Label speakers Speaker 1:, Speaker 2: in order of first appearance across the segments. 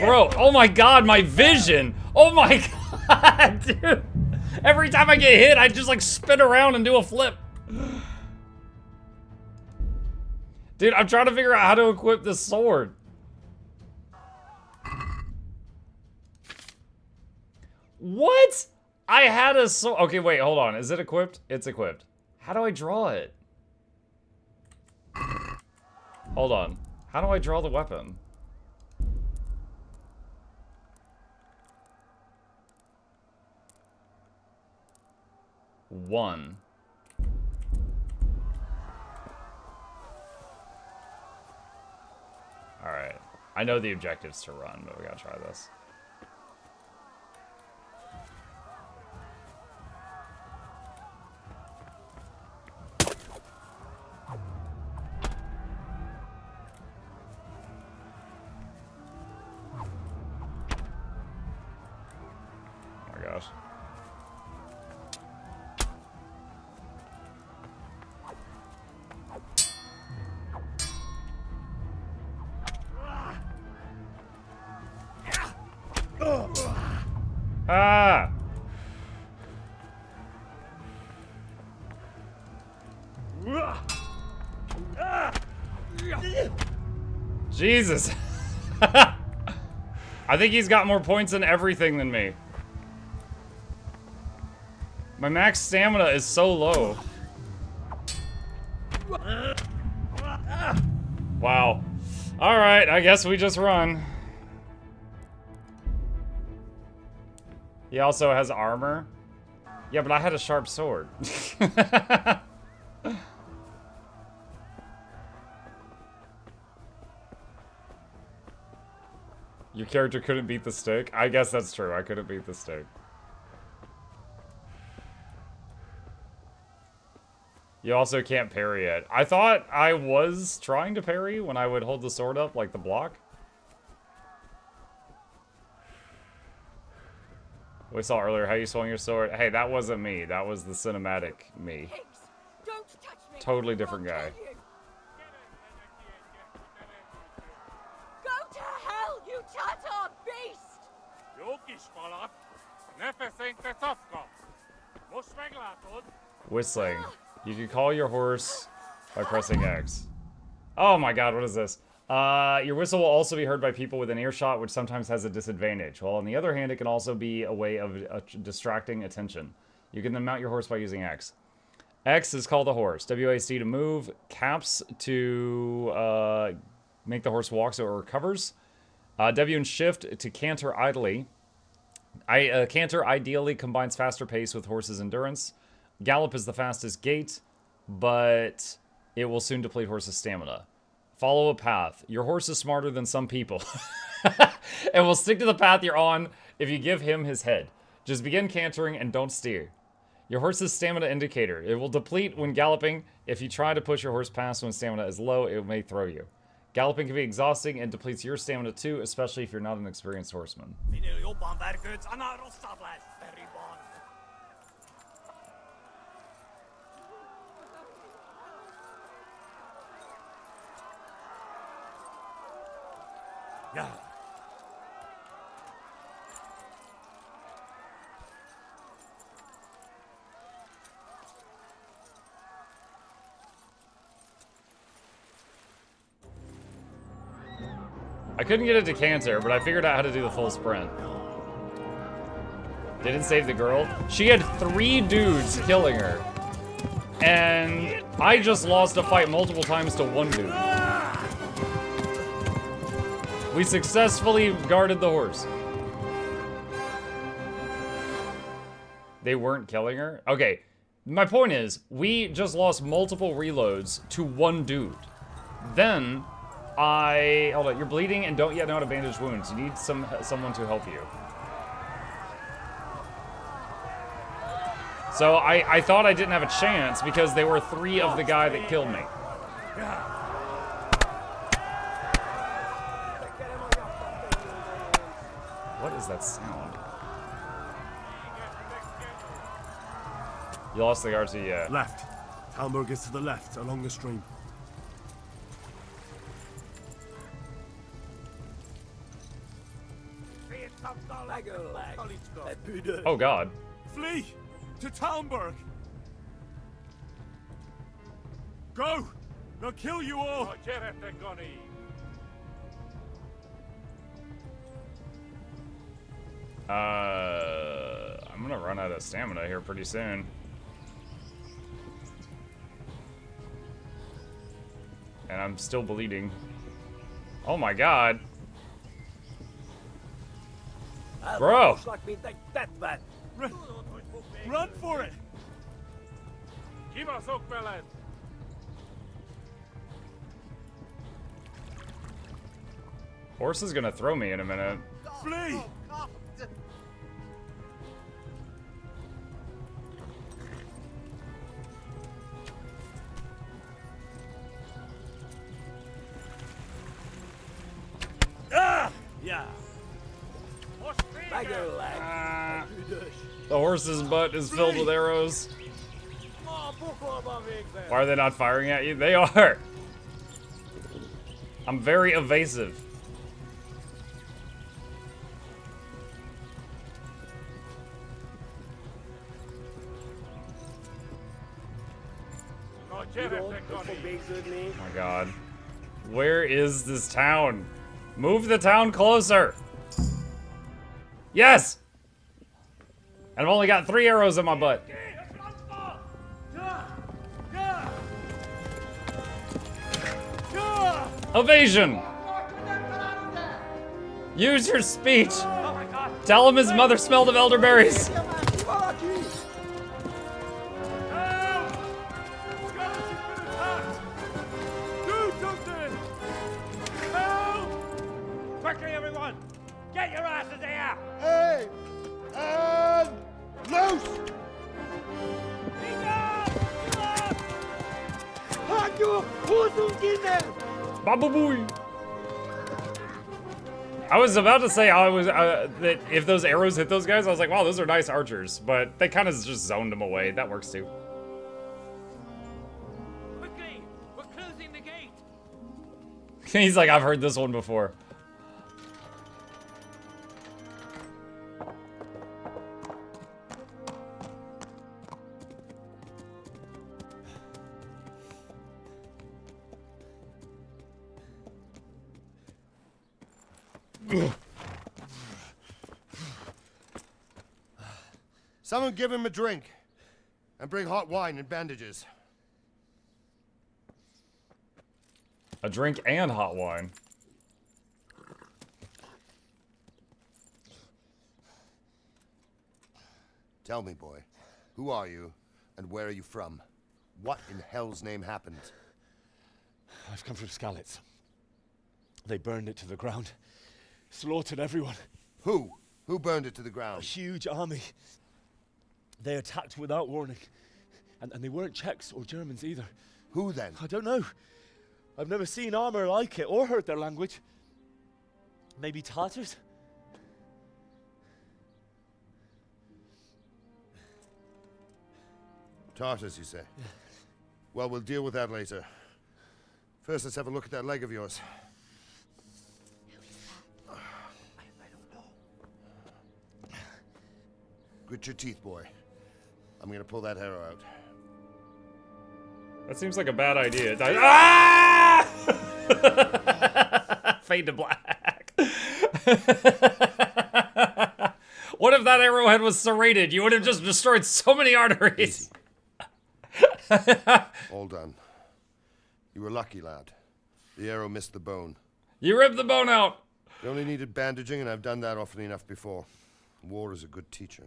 Speaker 1: Bro, oh my god, my vision! Oh my god, dude! Every time I get hit, I just like spin around and do a flip. Dude, I'm trying to figure out how to equip this sword. What? I had a sword. Okay, wait, hold on. Is it equipped? It's equipped. How do I draw it? Hold on. How do I draw the weapon? One. Alright. I know the objective's to run, but we gotta try this. Oh my gosh. Ah! Jesus! I think he's got more points in everything than me. My max stamina is so low. Wow. Alright, I guess we just run. He also has armor. Yeah, but I had a sharp sword. Your character couldn't beat the stick? I guess that's true. I couldn't beat the stick. You also can't parry it. I thought I was trying to parry when I would hold the sword up, like the block. We saw earlier how you swung your sword. Hey, that wasn't me. That was the cinematic me. Totally different guy.
Speaker 2: Go to hell, you Tatar beast!
Speaker 1: Whistling. You can call your horse by pressing X. Oh my god, what is this? Your whistle will also be heard by people within earshot, which sometimes has a disadvantage. While on the other hand, it can also be a way of distracting attention. You can then mount your horse by using X. X is call the horse. WAC to move. Caps to make the horse walk so it recovers. W and shift to canter idly. Canter ideally combines faster pace with horse's endurance. Gallop is the fastest gait, but it will soon deplete horse's stamina. Follow a path. Your horse is smarter than some people. And will stick to the path you're on if you give him his head. Just begin cantering and don't steer. Your horse's stamina indicator. It will deplete when galloping. If you try to push your horse past when stamina is low, it may throw you. Galloping can be exhausting and depletes your stamina too, especially if you're not an experienced horseman.
Speaker 3: Yeah.
Speaker 1: I couldn't get it to canter, but I figured out how to do the full sprint. Didn't save the girl. She had 3 dudes killing her. And I just lost a fight multiple times to 1 dude. We successfully guarded the horse. They weren't killing her? Okay, my point is, we just lost multiple reloads to 1 dude. Then, hold on, you're bleeding and don't yet know how to bandage wounds. You need someone to help you. So I thought I didn't have a chance because they were 3 of the guy that killed me. What is that sound? You lost the RT, yeah.
Speaker 3: Left. Talmberg is to the left, along the stream.
Speaker 1: Oh god.
Speaker 3: Flee! To Talmberg! Go! They'll kill you all!
Speaker 1: I'm gonna run out of stamina here pretty soon. And I'm still bleeding. Oh my god. Bro!
Speaker 3: Run for it!
Speaker 1: Horse is gonna throw me in a minute.
Speaker 3: Flee! Yeah.
Speaker 1: The horse's butt is filled with arrows. Why are they not firing at you? They are! I'm very evasive. Oh my god. Where is this town? Move the town closer! Yes! And I've only got 3 arrows in my butt. Evasion! Use your speech! Tell him his mother smelled of elderberries!
Speaker 4: Quickly, everyone! Get your asses here!
Speaker 5: Hey! And loose!
Speaker 1: Baba booey! I was about to say that if those arrows hit those guys, I was like, wow, those are nice archers. But they kind of just zoned them away. That works too.
Speaker 4: Quickly! We're closing the gate!
Speaker 1: He's like, I've heard this one before.
Speaker 5: Someone give him a drink. And bring hot wine and bandages.
Speaker 1: A drink and hot wine.
Speaker 5: Tell me, boy, who are you and where are you from? What in hell's name happened?
Speaker 3: I've come from Skalitz. They burned it to the ground. Slaughtered everyone.
Speaker 5: Who? Who burned it to the
Speaker 3: A
Speaker 5: ground?
Speaker 3: huge army. They attacked without warning. And they weren't Czechs or Germans either.
Speaker 5: Who then?
Speaker 3: I don't know. I've never seen armor like it or heard their language. Maybe Tatars?
Speaker 5: Tartars, you say? Yeah. Well, we'll deal with that later. First, let's have a look at that leg of yours.
Speaker 3: I don't know.
Speaker 5: Grit your teeth, boy. I'm gonna pull that arrow out.
Speaker 1: That seems like a bad idea. Ah! Fade to black. What if that arrowhead was serrated? You would have just destroyed so many arteries.
Speaker 5: All done. You were lucky, lad. The arrow missed the bone.
Speaker 1: You ripped the bone out.
Speaker 5: You only needed bandaging, and I've done that often enough before. War is a good teacher.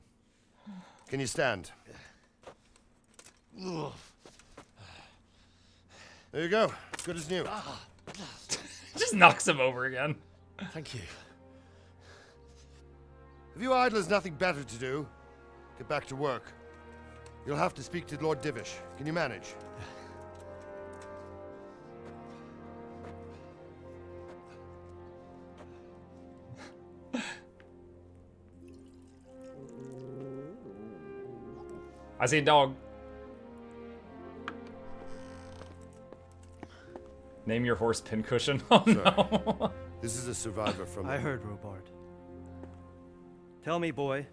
Speaker 5: Can you stand? There you go. Good as new.
Speaker 1: Just knocks him over again.
Speaker 3: Thank you.
Speaker 5: If you idlers nothing better to do, get back to work. You'll have to speak to Lord Divish. Can you manage?
Speaker 1: I see a dog. Name your horse Pincushion. Oh no.
Speaker 5: This is a survivor from...
Speaker 6: I heard, Robard. Tell me, boy,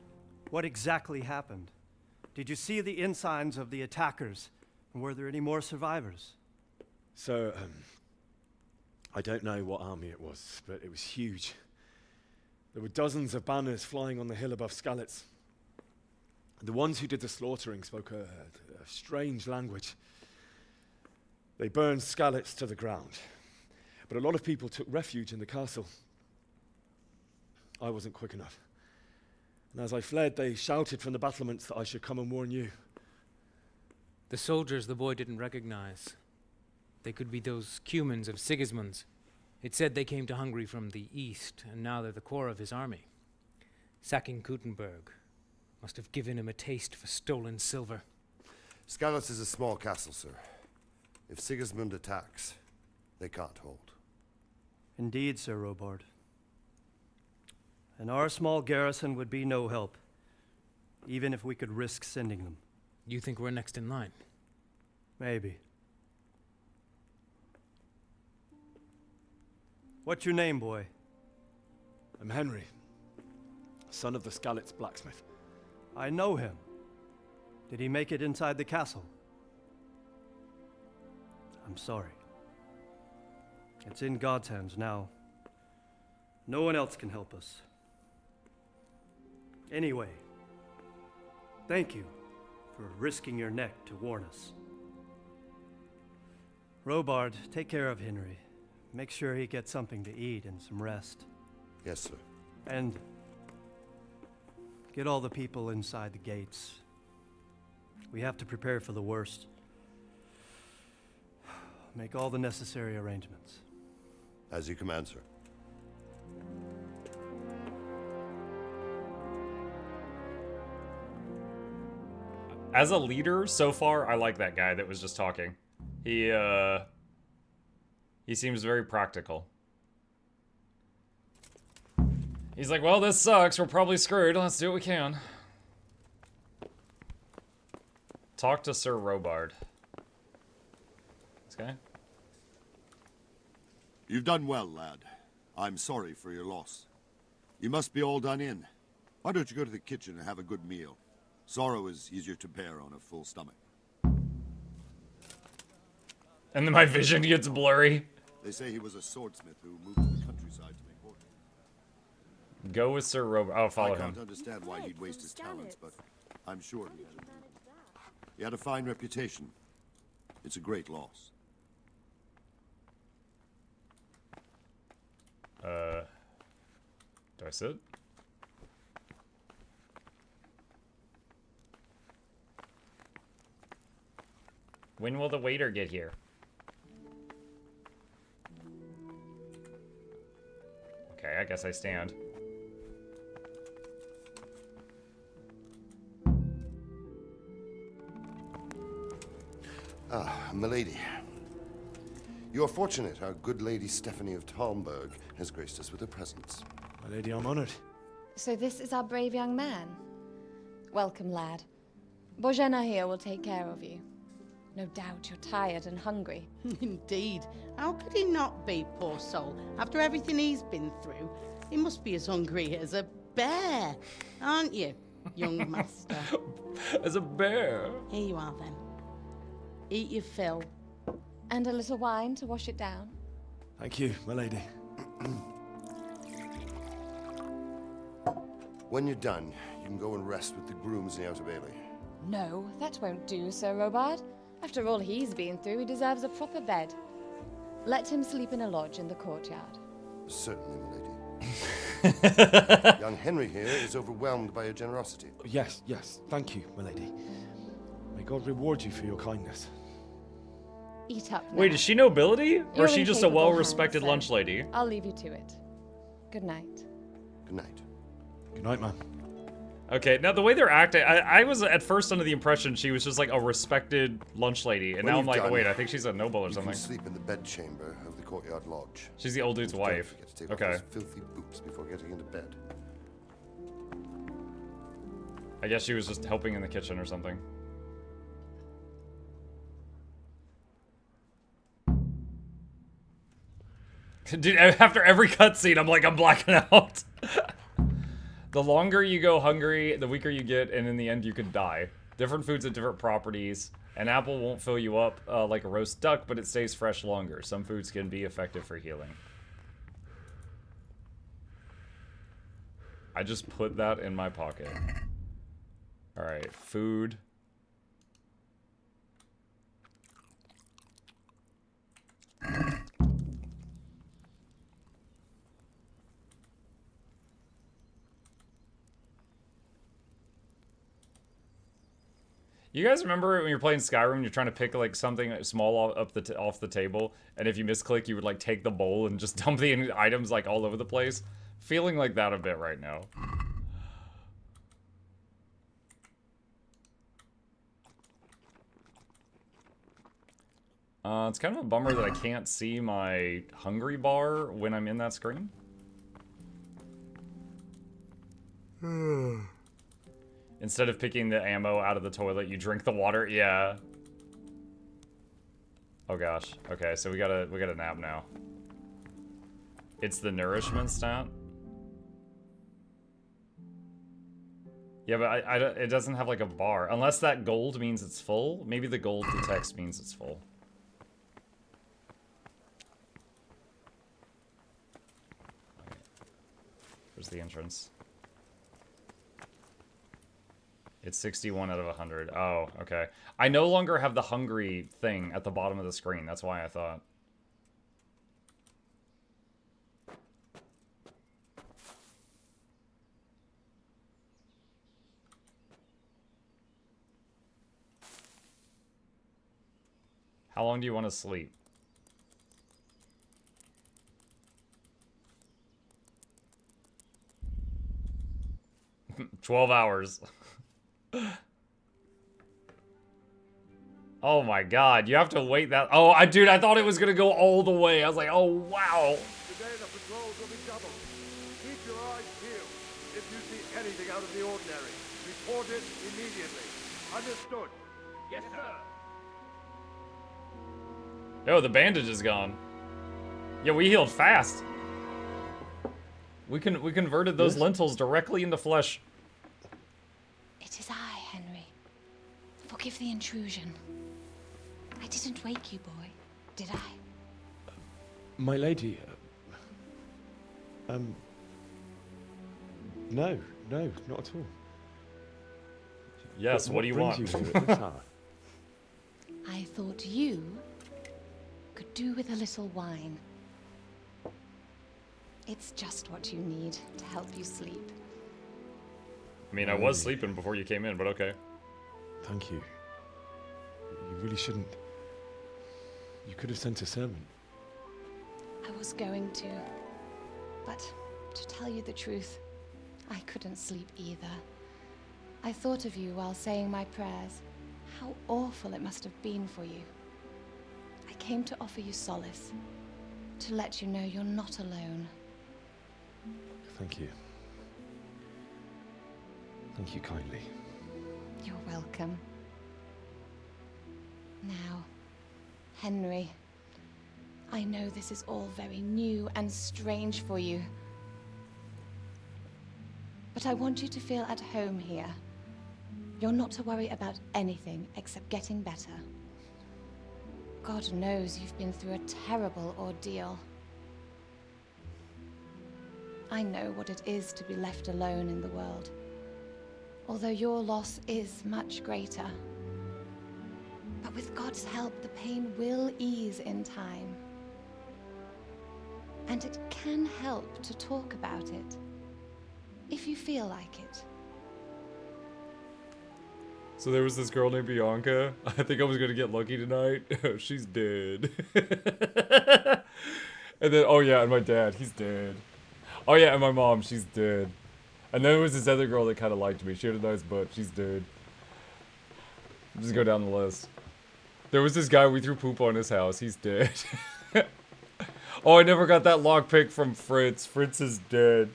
Speaker 6: what exactly happened? Did you see the ensigns of the attackers? And were there any more survivors?
Speaker 3: So, I don't know what army it was, but it was huge. There were dozens of banners flying on the hill above Skalitz. The ones who did the slaughtering spoke a strange language. They burned Skalitz to the ground, but a lot of people took refuge in the castle. I wasn't quick enough. And as I fled, they shouted from the battlements that I should come and warn you.
Speaker 7: The soldiers the boy didn't recognize. They could be those Cumans of Sigismund's. It said they came to Hungary from the east, and now they're the core of his army. Sacking Gutenberg must have given him a taste for stolen silver.
Speaker 5: Skalitz is a small castle, sir. If Sigismund attacks, they can't hold.
Speaker 6: Indeed, Sir Robard. And our small garrison would be no help, even if we could risk sending them.
Speaker 7: You think we're next in line?
Speaker 6: Maybe. What's your name, boy?
Speaker 3: I'm Henry, son of the Skalitz blacksmith.
Speaker 6: I know him. Did he make it inside the castle? I'm sorry. It's in God's hands now. No one else can help us. Anyway, thank you for risking your neck to warn us. Robard, take care of Henry. Make sure he gets something to eat and some rest.
Speaker 5: Yes, sir.
Speaker 6: And get all the people inside the gates. We have to prepare for the worst. Make all the necessary arrangements.
Speaker 5: As you command, sir.
Speaker 1: As a leader, so far, I like that guy that was just talking. He seems very practical. He's like, well, this sucks. We're probably screwed. Let's do what we can. Talk to Sir Robard. This guy?
Speaker 8: You've done well, lad. I'm sorry for your loss. You must be all done in. Why don't you go to the kitchen and have a good meal? Sorrow is easier to bear on a full stomach.
Speaker 1: And then my vision gets blurry.
Speaker 8: They say he was a swordsmith who moved to the countryside to make order.
Speaker 1: Go with Sir Robard. Oh, follow
Speaker 8: I can't
Speaker 1: him.
Speaker 8: understand why he'd waste his talents, but I'm sure he had a fine reputation. It's a great loss.
Speaker 1: Do I sit? When will the waiter get here? Okay, I guess I stand.
Speaker 5: Ah, milady. You are fortunate our good lady Stephanie of Talmberg has graced us with her presence.
Speaker 3: My lady, I'm honored.
Speaker 9: So this is our brave young man. Welcome, lad. Bozhena here will take care of you. No doubt you're tired and hungry.
Speaker 10: Indeed. How could he not be, poor soul? After everything he's been through, he must be as hungry as a bear, aren't you, young master?
Speaker 1: As a bear.
Speaker 10: Here you are, then. Eat your fill.
Speaker 9: And a little wine to wash it down.
Speaker 3: Thank you, my lady.
Speaker 5: When you're done, you can go and rest with the grooms in the Outer Bailey.
Speaker 9: No, that won't do, Sir Robard. After all he's been through, he deserves a proper bed. Let him sleep in a lodge in the courtyard.
Speaker 5: Certainly, milady. Young Henry here is overwhelmed by your generosity.
Speaker 3: Yes, yes, thank you, my lady. May God reward you for your kindness.
Speaker 9: Eat up now.
Speaker 1: Wait, is she nobility? Or
Speaker 9: You're
Speaker 1: is she
Speaker 9: in
Speaker 1: just a
Speaker 9: capable
Speaker 1: well-respected
Speaker 9: hands,
Speaker 1: lunch
Speaker 9: sir.
Speaker 1: lady?
Speaker 9: I'll leave you to it. Good night.
Speaker 5: Good night.
Speaker 3: Good night, man.
Speaker 1: Okay, now the way they're acting, I was at first under the impression she was just like a respected lunch lady, and
Speaker 5: When
Speaker 1: now I'm
Speaker 5: you've
Speaker 1: like,
Speaker 5: done,
Speaker 1: wait, I think she's a noble or
Speaker 5: You
Speaker 1: something.
Speaker 5: can sleep in the bedchamber of the courtyard lodge.
Speaker 1: She's the old dude's
Speaker 5: And
Speaker 1: wife.
Speaker 5: Don't forget to take
Speaker 1: Okay.
Speaker 5: off those filthy boots before getting into bed.
Speaker 1: I guess she was just helping in the kitchen or something. Dude, after every cutscene, I'm like, I'm blacking out. The longer you go hungry, the weaker you get, and in the end you could die. Different foods have different properties. An apple won't fill you up like a roast duck, but it stays fresh longer. Some foods can be effective for healing. I just put that in my pocket. Alright, food. You guys remember when you're playing Skyrim, you're trying to pick like something small off the table, and if you misclick, you would like take the bowl and just dump the items like all over the place? Feeling like that a bit right now. It's kind of a bummer that I can't see my hungry bar when I'm in that screen. Instead of picking the ammo out of the toilet, you drink the water. Yeah. Oh gosh. Okay, so we gotta nap now. It's the nourishment stat. Yeah, but it doesn't have like a bar. Unless that gold means it's full. Maybe the gold text means it's full. Where's the entrance? It's 61 out of 100. Oh, okay. I no longer have the hungry thing at the bottom of the screen. That's why I thought. How long do you want to sleep? $12 hours. Oh my god, you have to wait that. Oh, dude, I thought it was gonna go all the way. I was like, oh wow.
Speaker 11: Today the patrols will be doubled. Keep your eyes peeled. If you see anything out of the ordinary, report it immediately. Understood?
Speaker 4: Yes, sir.
Speaker 1: Yo, the bandage is gone. Yeah, we healed fast. We converted those lentils directly into flesh.
Speaker 9: It is I, Henry. Forgive the intrusion. I didn't wake you, boy, did I?
Speaker 3: My lady, no, not at all.
Speaker 1: Yes, what do you want?
Speaker 3: You here at this hour?
Speaker 9: I thought you could do with a little wine. It's just what you need to help you sleep.
Speaker 1: I mean, I was sleeping before you came in, but okay.
Speaker 3: Thank you. You really shouldn't. You could have sent a servant.
Speaker 9: I was going to, but to tell you the truth, I couldn't sleep either. I thought of you while saying my prayers. How awful it must have been for you. I came to offer you solace, to let you know you're not alone.
Speaker 3: Thank you. Thank you kindly.
Speaker 9: You're welcome. Now, Henry, I know this is all very new and strange for you. But I want you to feel at home here. You're not to worry about anything except getting better. God knows you've been through a terrible ordeal. I know what it is to be left alone in the world, although your loss is much greater. But with God's help, the pain will ease in time. And it can help to talk about it, if you feel like it.
Speaker 1: So there was this girl named Bianca. I think I was gonna get lucky tonight. She's dead. And then, oh yeah, and my dad, he's dead. Oh yeah, and my mom, she's dead. And then there was this other girl that kind of liked me. She had a nice butt. She's dead. Just go down the list. There was this guy, we threw poop on his house. He's dead. Oh, I never got that lockpick from Fritz. Fritz is dead.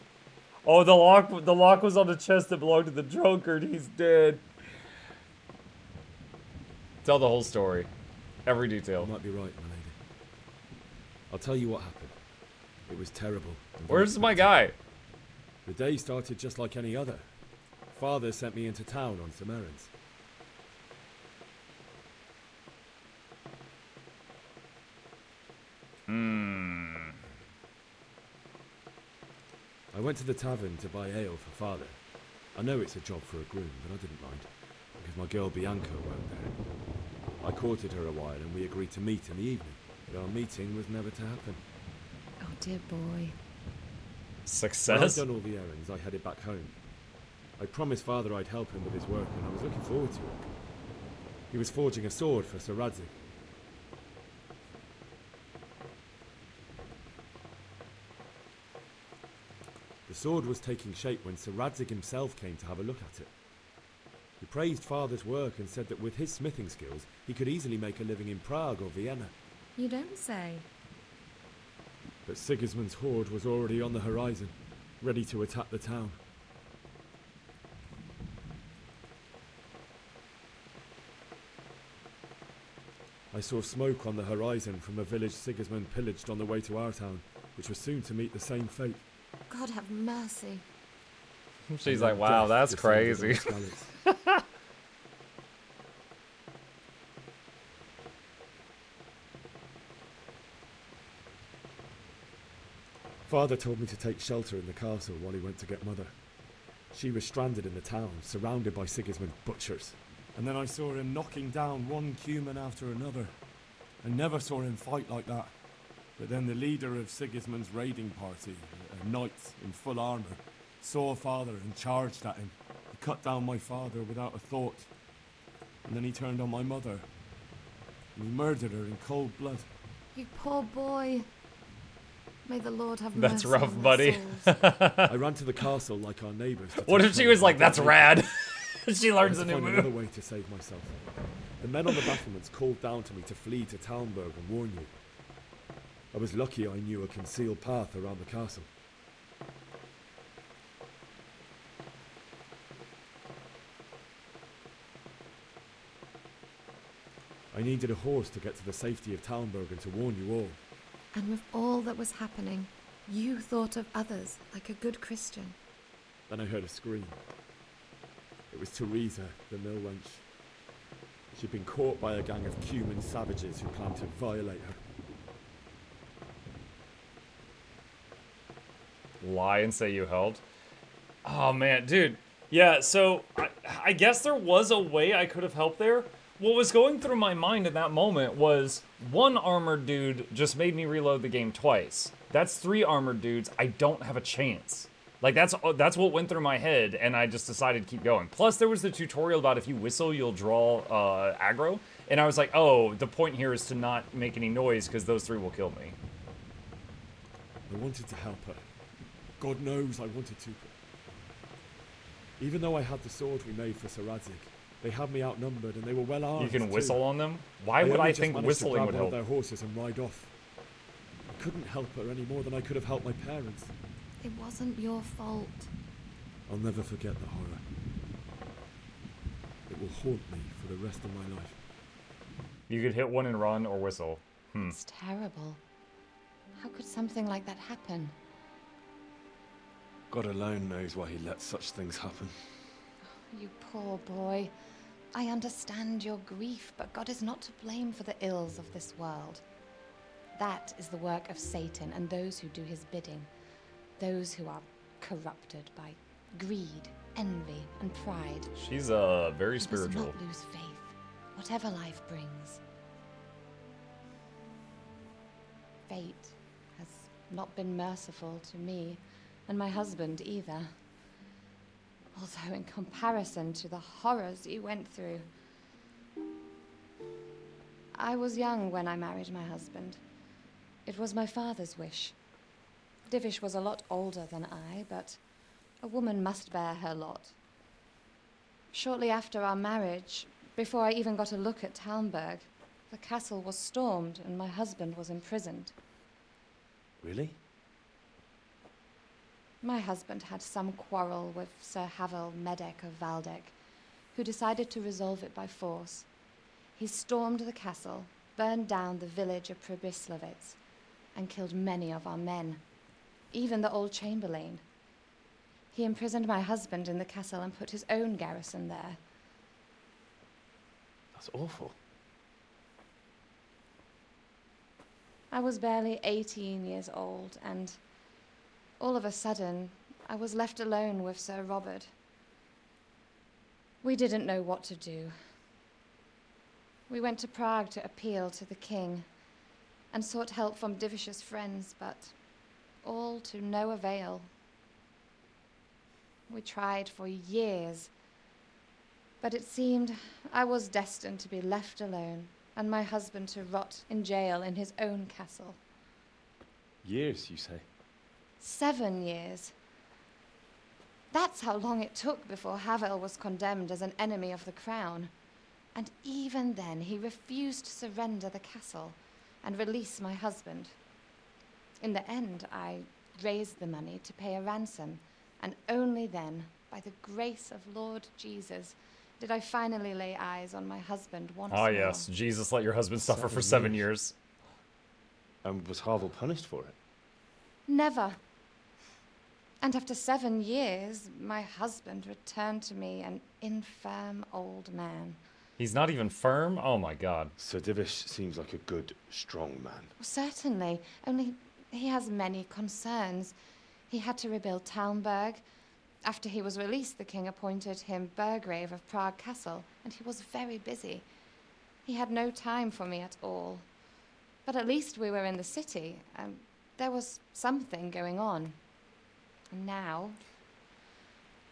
Speaker 1: Oh, the lock was on the chest that belonged to the drunkard. He's dead. Tell the whole story. Every detail.
Speaker 3: You might be right, my lady. I'll tell you what happened. It was terrible.
Speaker 1: Where's my guy?
Speaker 3: The day started just like any other. Father sent me into town on some errands. I went to the tavern to buy ale for Father. I know it's a job for a groom, but I didn't mind, because my girl Bianca worked there. I courted her a while and we agreed to meet in the evening, but our meeting was never to happen.
Speaker 9: Oh, dear boy.
Speaker 1: Success?
Speaker 3: When I'd done all the errands, I headed back home. I promised Father I'd help him with his work, and I was looking forward to it. He was forging a sword for Sir Radzig. The sword was taking shape when Sir Radzig himself came to have a look at it. He praised Father's work and said that with his smithing skills, he could easily make a living in Prague or Vienna.
Speaker 9: You don't say.
Speaker 3: But Sigismund's horde was already on the horizon, ready to attack the town. I saw smoke on the horizon from a village Sigismund pillaged on the way to our town, which was soon to meet the same fate.
Speaker 9: God have mercy.
Speaker 1: She's like, wow, that's crazy.
Speaker 3: Father told me to take shelter in the castle while he went to get Mother. She was stranded in the town, surrounded by Sigismund butchers. And then I saw him knocking down one Cuman after another. I never saw him fight like that. But then the leader of Sigismund's raiding party, a knight in full armour, saw Father and charged at him. He cut down my father without a thought. And then he turned on my mother. And he murdered her in cold blood.
Speaker 9: You poor boy. May the Lord have
Speaker 1: That's
Speaker 9: mercy
Speaker 1: rough,
Speaker 9: on
Speaker 1: buddy.
Speaker 9: their souls.
Speaker 3: I ran to the castle like our neighbours.
Speaker 1: What if she was like, that's rad? She learns a new
Speaker 3: find
Speaker 1: move.
Speaker 3: another way to save myself. The men on the battlements called down to me to flee to Talmberg and warn you. I was lucky I knew a concealed path around the castle. I needed a horse to get to the safety of Talmberg and to warn you all.
Speaker 9: And with all that was happening, you thought of others like a good Christian.
Speaker 3: Then I heard a scream. It was Teresa, the mill wench. She'd been caught by a gang of Cuman savages who planned to violate her.
Speaker 1: Lie and say you helped. Oh man, dude. Yeah, so I guess there was a way I could have helped there. What was going through my mind in that moment was one armored dude just made me reload the game twice. That's 3 armored dudes. I don't have a chance. Like that's what went through my head, and I just decided to keep going. Plus, there was the tutorial about if you whistle, you'll draw aggro, and I was like, oh, the point here is to not make any noise because those 3 will kill me.
Speaker 3: I wanted to help her. God knows I wanted to. Even though I had the sword we made for Sir Radzig, they had me outnumbered and they were well armed.
Speaker 1: You can whistle
Speaker 3: too.
Speaker 1: on them? Why would I think whistling would help?
Speaker 3: Their horses and ride off. I couldn't help her any more than I could have helped my parents.
Speaker 9: It wasn't your fault.
Speaker 3: I'll never forget the horror. It will haunt me for the rest of my life.
Speaker 1: You could hit one and run or whistle.
Speaker 9: It's terrible. How could something like that happen?
Speaker 3: God alone knows why he lets such things happen.
Speaker 9: You poor boy. I understand your grief, but God is not to blame for the ills of this world. That is the work of Satan and those who do his bidding. Those who are corrupted by greed, envy, and pride.
Speaker 1: She's very spiritual.
Speaker 9: Let us not lose faith, whatever life brings. Fate has not been merciful to me, and my husband either. Although in comparison to the horrors you went through. I was young when I married my husband. It was my father's wish. Divish was a lot older than I, but a woman must bear her lot. Shortly after our marriage, before I even got a look at Talmberg, the castle was stormed and my husband was imprisoned.
Speaker 3: Really?
Speaker 9: My husband had some quarrel with Sir Havel Medek of Valdek, who decided to resolve it by force. He stormed the castle, burned down the village of Pribyslavitz, and killed many of our men, even the old chamberlain. He imprisoned my husband in the castle and put his own garrison there.
Speaker 3: That's awful.
Speaker 9: I was barely 18 years old, and all of a sudden, I was left alone with Sir Robert. We didn't know what to do. We went to Prague to appeal to the king and sought help from Divish's friends, but all to no avail. We tried for years, but it seemed I was destined to be left alone and my husband to rot in jail in his own castle.
Speaker 3: Years, you say?
Speaker 9: 7 years. That's how long it took before Havel was condemned as an enemy of the crown. And even then, he refused to surrender the castle and release my husband. In the end, I raised the money to pay a ransom, and only then, by the grace of Lord Jesus, did I finally lay eyes on my husband once more.
Speaker 1: Ah, yes. Jesus let your husband suffer for 7 years.
Speaker 3: And was Havel punished for it?
Speaker 9: Never. And after 7 years, my husband returned to me an infirm old man.
Speaker 1: He's not even firm? Oh my god.
Speaker 3: Sir Divish seems like a good, strong man.
Speaker 9: Certainly, only he has many concerns. He had to rebuild Talmberg. After he was released, the king appointed him Burgrave of Prague Castle, and he was very busy. He had no time for me at all. But at least we were in the city, and there was something going on. And now...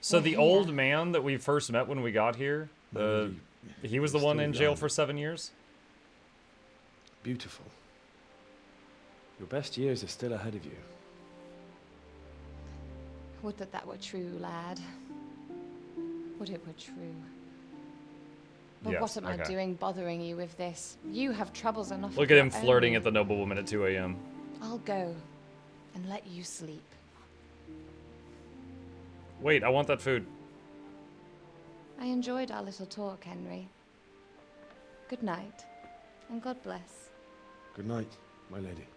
Speaker 1: So the old man that we first met when we got here, he was the one in jail for 7 years?
Speaker 3: Beautiful. Your best years are still ahead of you.
Speaker 9: Would that that were true, lad. Would it were true. But
Speaker 1: Yes,
Speaker 9: what am I doing bothering you with this? You have troubles enough.
Speaker 1: Look at him flirting at the noblewoman at 2 a.m.
Speaker 9: I'll go and let you sleep.
Speaker 1: Wait, I want that food.
Speaker 9: I enjoyed our little talk, Henry. Good night, and God bless.
Speaker 3: Good night, my lady.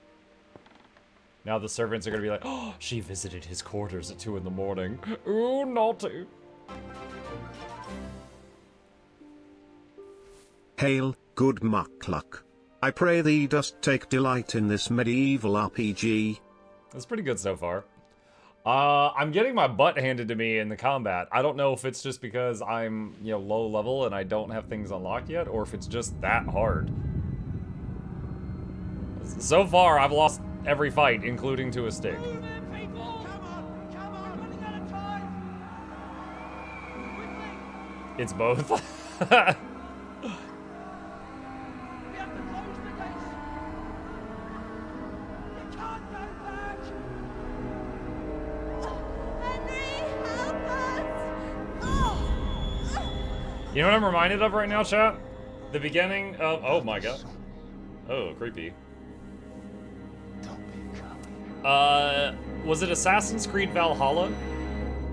Speaker 1: Now the servants are going to be like, oh, she visited his quarters at 2 in the morning. Ooh, naughty.
Speaker 12: Hail, good Mukluk. I pray thee dost take delight in this medieval RPG.
Speaker 1: That's pretty good so far. I'm getting my butt handed to me in the combat. I don't know if it's just because I'm, low level and I don't have things unlocked yet, or if it's just that hard. So far, I've lost every fight, including to a stick. It's both. You know what I'm reminded of right now, chat? The beginning of... Oh my god. Oh, creepy. Was it Assassin's Creed Valhalla?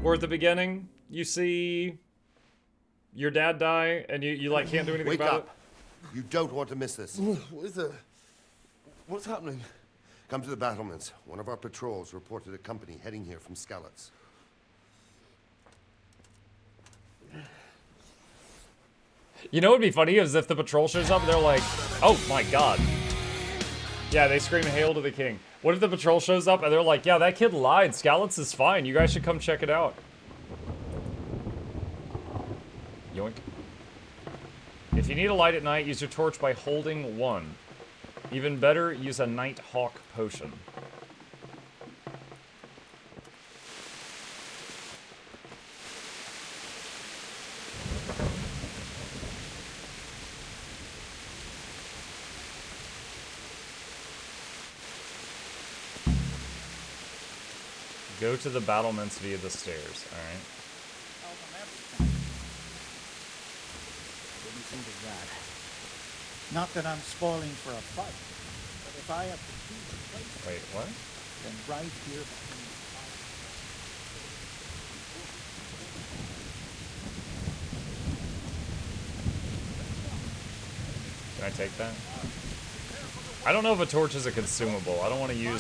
Speaker 1: Where at the beginning, you see your dad die, and you like, can't do anything
Speaker 5: Wake
Speaker 1: about
Speaker 5: up. You don't want to miss this.
Speaker 11: What is it? What's happening?
Speaker 5: Come to the battlements. One of our patrols reported a company heading here from Skalitz.
Speaker 1: You know what would be funny is if the patrol shows up and they're like, oh my god. Yeah, they scream hail to the king. What if the patrol shows up and they're like, yeah, that kid lied. Skalitz is fine. You guys should come check it out. Yoink. If you need a light at night, use your torch by holding 1. Even better, use a Night Hawk potion. Go to the battlements via the stairs, alright?
Speaker 13: What do you think of that? Not that I'm spoiling for a fight, but if I have to choose a place,
Speaker 1: wait, what?
Speaker 13: Then right here between the fire.
Speaker 1: Can I take that? I don't know if a torch is a consumable. I don't want to use